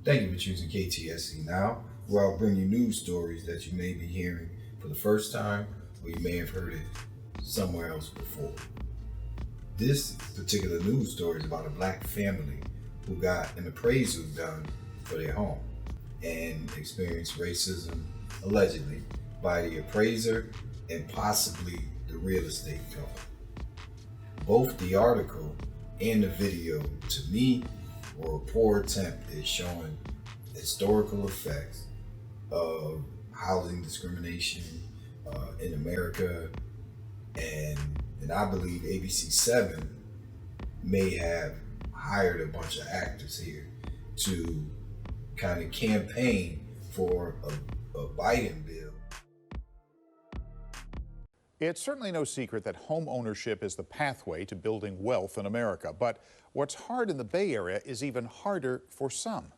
Thank you for choosing KTSE Now, where I'll bring you news stories that you may be hearing for the first time or you may have heard it somewhere else before. This particular news story is about a black family who got an appraisal done for their home and experienced racism, allegedly, by the appraiser and possibly the real estate company. Both the article and the video, to me, were a poor attempt at showing historical effects of housing discrimination in America, and I believe ABC 7 may have hired a bunch of actors here to kind of campaign for a Biden bill. It's certainly no secret that home ownership is the pathway to building wealth in America. But what's hard in the Bay Area is even harder for some.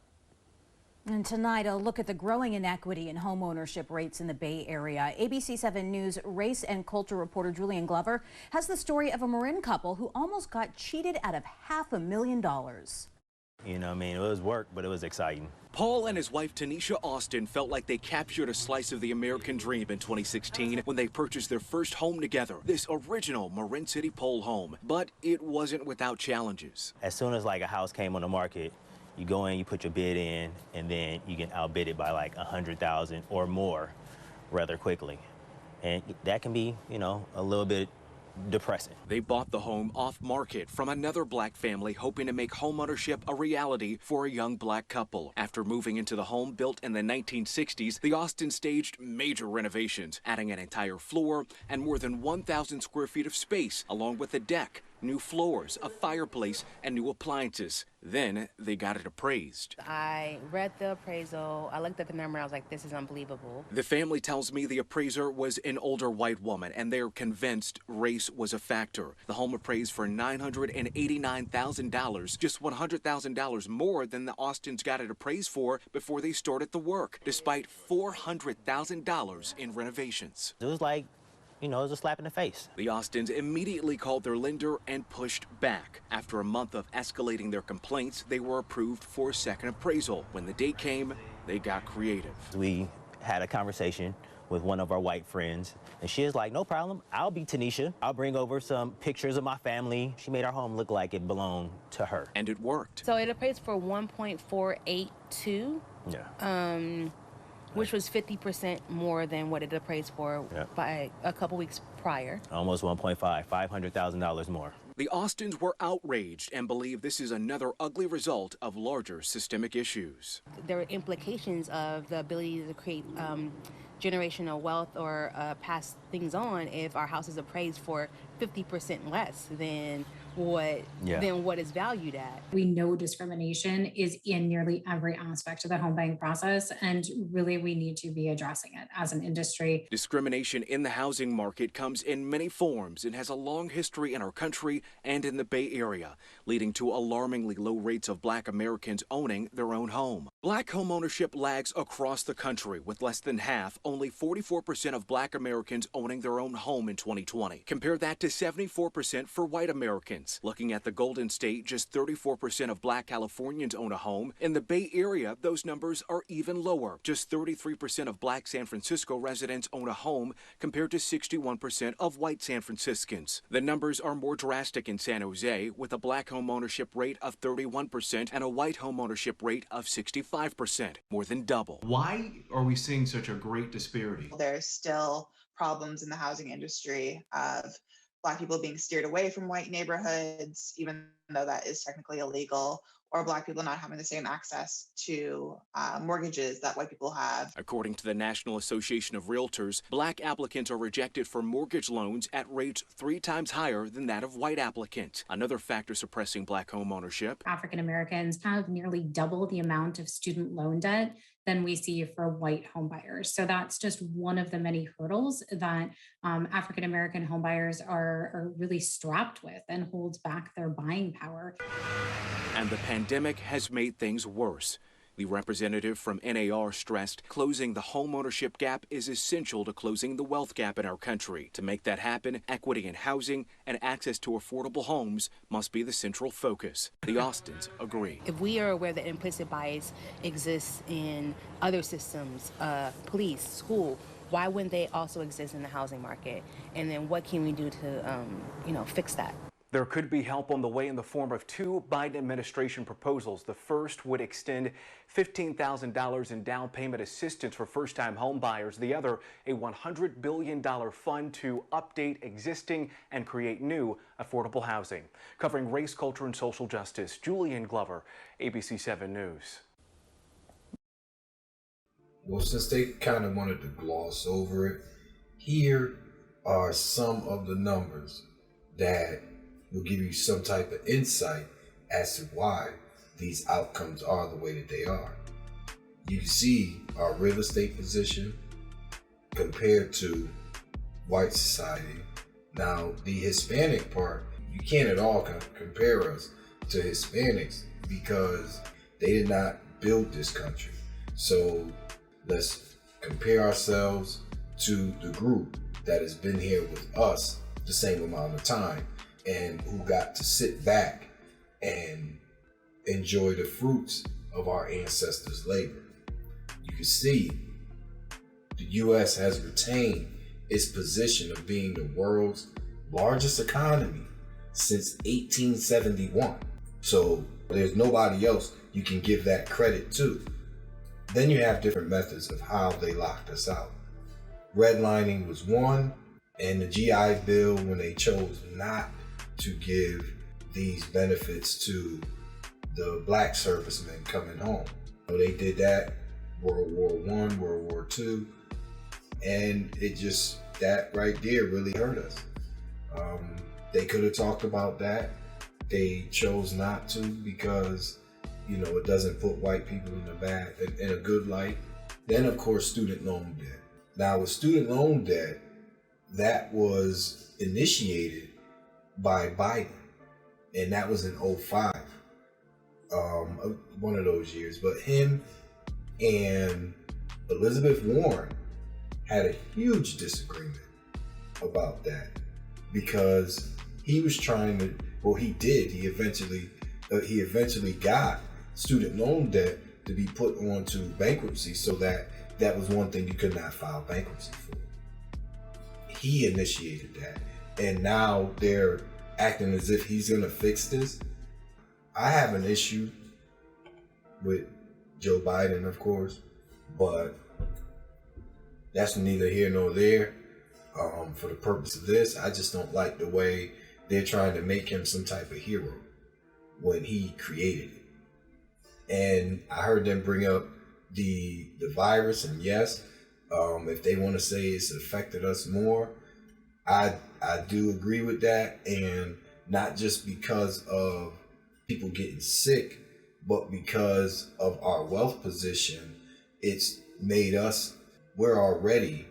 And tonight, a look at the growing inequity in home ownership rates in the Bay Area. ABC 7 News race and culture reporter Julian Glover has the story of a Marin couple who almost got cheated out of $500,000. You know, it was work, but it was exciting. Paul and his wife Tenisha Austin felt like they captured a slice of the American dream in 2016 when they purchased their first home together, this original Marin City pole home. But it wasn't without challenges. As soon as like a house came on the market, you go in, you put your bid in, and then you get outbid it by like 100,000 or more rather quickly. And that can be, a little bit depressing. They bought the home off market from another black family hoping to make homeownership a reality for a young black couple. After moving into the home built in the 1960s, the Austins staged major renovations, adding an entire floor and more than 1,000 square feet of space, along with a deck, new floors, a fireplace, and new appliances. Then they got it appraised. I read the appraisal, I looked at the number, I was like, this is unbelievable. The family tells me the appraiser was an older white woman, and they're convinced race was a factor. The home appraised for $989,000, just $100,000 more than the Austins got it appraised for before they started the work, despite $400,000 in renovations. It was like, it was a slap in the face. The Austins immediately called their lender and pushed back. After a month of escalating their complaints, they were approved for a second appraisal. When the date came, they got creative. We had a conversation with one of our white friends, and she is like, no problem, I'll be Tenisha. I'll bring over some pictures of my family. She made our home look like it belonged to her. And it worked. So it appraised for 1.482. Yeah. Which was 50% more than what it appraised for by a couple weeks prior. Almost 1.5, $500,000 more. The Austins were outraged and believe this is another ugly result of larger systemic issues. There were implications of the ability to create generational wealth or pass things on if our house is appraised for 50% less than what is valued at. We know discrimination is in nearly every aspect of the home buying process, and really we need to be addressing it as an industry. Discrimination in the housing market comes in many forms and has a long history in our country and in the Bay Area, leading to alarmingly low rates of black Americans owning their own home. Black home ownership lags across the country, with less than half, only 44% of black Americans owning their own home in 2020. Compare that to 74% for white Americans. Looking at the Golden State, just 34% of black Californians own a home. In the Bay Area, those numbers are even lower. Just 33% of black San Francisco residents own a home, compared to 61% of white San Franciscans. The numbers are more drastic in San Jose, with a black home ownership rate of 31% and a white home ownership rate of 65%, more than double. Why are we seeing such a great disparity? There's still problems in the housing industry of Black people being steered away from white neighborhoods, even though that is technically illegal, or Black people not having the same access to mortgages that white people have. According to the National Association of Realtors, black applicants are rejected for mortgage loans at rates 3 times higher than that of white applicants. Another factor suppressing black home ownership. African Americans have nearly double the amount of student loan debt than we see for white homebuyers. So that's just one of the many hurdles that African American homebuyers are really strapped with and holds back their buying power. And the pandemic has made things worse. The representative from NAR stressed closing the homeownership gap is essential to closing the wealth gap in our country. To make that happen, equity in housing and access to affordable homes must be the central focus. The Austins agree. If we are aware that implicit bias exists in other systems, police, school, why wouldn't they also exist in the housing market? And then what can we do to, fix that? There could be help on the way in the form of two Biden administration proposals. The first would extend $15,000 in down payment assistance for first-time home buyers. The other, a $100 billion fund to update existing and create new affordable housing. Covering race, culture, and social justice, Julian Glover, ABC 7 News. Well, since they kind of wanted to gloss over it, here are some of the numbers that will give you some type of insight as to why these outcomes are the way that they are. You can see our real estate position compared to white society. Now, the Hispanic part, you can't at all compare us to Hispanics because they did not build this country. So let's compare ourselves to the group that has been here with us the same amount of time and who got to sit back and enjoy the fruits of our ancestors' labor. You can see the U.S. has retained its position of being the world's largest economy since 1871. So there's nobody else you can give that credit to. Then you have different methods of how they locked us out. Redlining was one, and the GI Bill, when they chose not to give these benefits to the black servicemen coming home. So they did that World War I, World War II, and that right there really hurt us. They could have talked about that. They chose not to because, it doesn't put white people in a good light. Then, of course, student loan debt. Now, with student loan debt, that was initiated by Biden, and that was in 2005, one of those years. But him and Elizabeth Warren had a huge disagreement about that because he was trying to, he eventually got student loan debt to be put onto bankruptcy, so that was one thing you could not file bankruptcy for. He initiated that, and now they're acting as if he's gonna fix this. I have an issue with Joe Biden, of course, but that's neither here nor there. For the purpose of this, I just don't like the way they're trying to make him some type of hero when he created it. And I heard them bring up the virus, and yes, if they want to say it's affected us more, I do agree with that, and not just because of people getting sick, but because of our wealth position. It's made us, we're already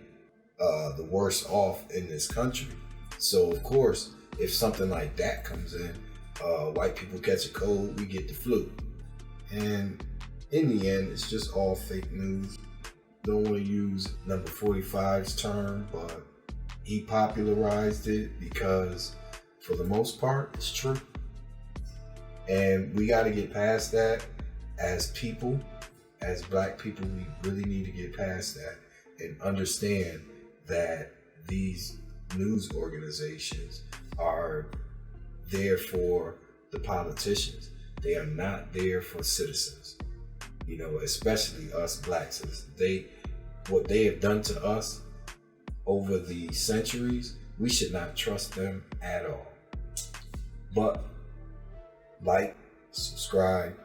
the worst off in this country. So of course, if something like that comes in, white people catch a cold, we get the flu. And in the end, it's just all fake news. Don't want to use number 45's term, but he popularized it because for the most part, it's true. And we got to get past that as people, as black people. We really need to get past that and understand that these news organizations are there for the politicians. They are not there for citizens, especially us black citizens. What they have done to us over the centuries, we should not trust them at all. But like, subscribe,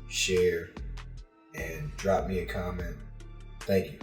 share, and drop me a comment. Thank you.